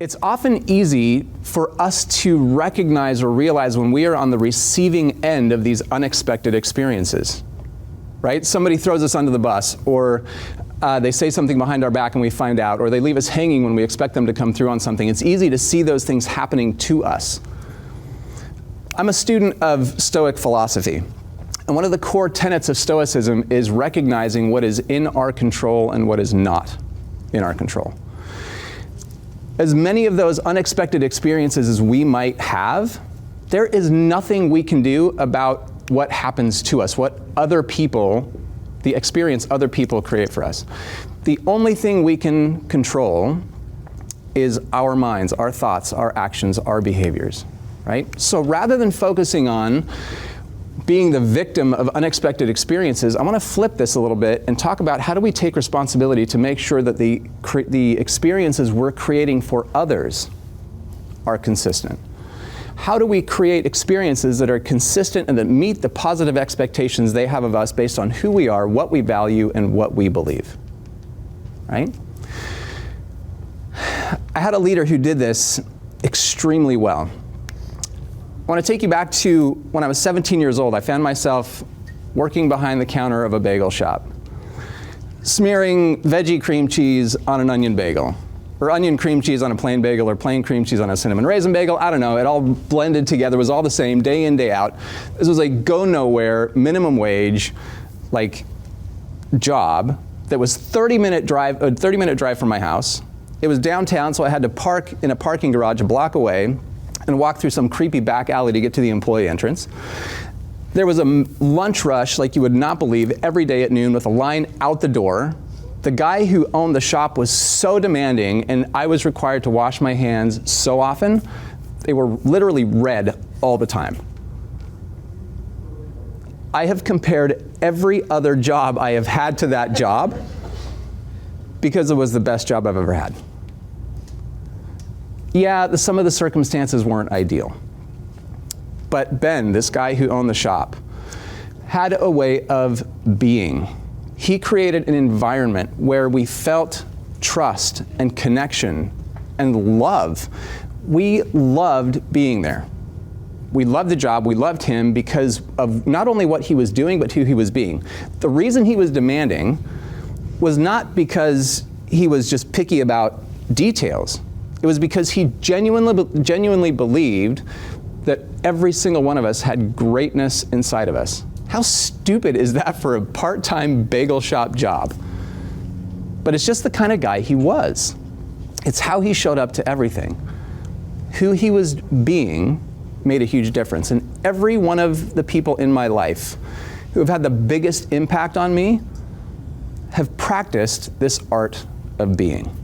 It's often easy for us to recognize or realize when we are on the receiving end of these unexpected experiences, right? Somebody throws us under the bus, or they say something behind our back and we find out, or they leave us hanging when we expect them to come through on something. It's easy to see those things happening to us. I'm a student of Stoic philosophy, and one of the core tenets of Stoicism is recognizing what is in our control and what is not in our control. As many of those unexpected experiences as we might have, there is nothing we can do about what happens to us, what other people, the experience other people create for us. The only thing we can control is our minds, our thoughts, our actions, our behaviors, right? So rather than focusing on being the victim of unexpected experiences, I want to flip this a little bit and talk about how do we take responsibility to make sure that the experiences we're creating for others are consistent. How do we create experiences that are consistent and that meet the positive expectations they have of us based on who we are, what we value, and what we believe, right? I had a leader who did this extremely well. I want to take you back to when I was 17 years old. I found myself working behind the counter of a bagel shop, smearing veggie cream cheese on an onion bagel, or onion cream cheese on a plain bagel, or plain cream cheese on a cinnamon raisin bagel. I don't know, it all blended together, it was all the same, day in, day out. This was a go nowhere, minimum wage, job that was 30-minute drive from my house. It was downtown, so I had to park in a parking garage a block away and walk through some creepy back alley to get to the employee entrance. There was a lunch rush like you would not believe every day at noon with a line out the door. The guy who owned the shop was so demanding, and I was required to wash my hands so often, they were literally red all the time. I have compared every other job I have had to that job because it was the best job I've ever had. Yeah, some of the circumstances weren't ideal. But Ben, this guy who owned the shop, had a way of being. He created an environment where we felt trust and connection and love. We loved being there. We loved the job, we loved him because of not only what he was doing, but who he was being. The reason he was demanding was not because he was just picky about details. It was because he genuinely believed that every single one of us had greatness inside of us. How stupid is that for a part-time bagel shop job? But it's just the kind of guy he was. It's how he showed up to everything. Who he was being made a huge difference. And every one of the people in my life who have had the biggest impact on me have practiced this art of being.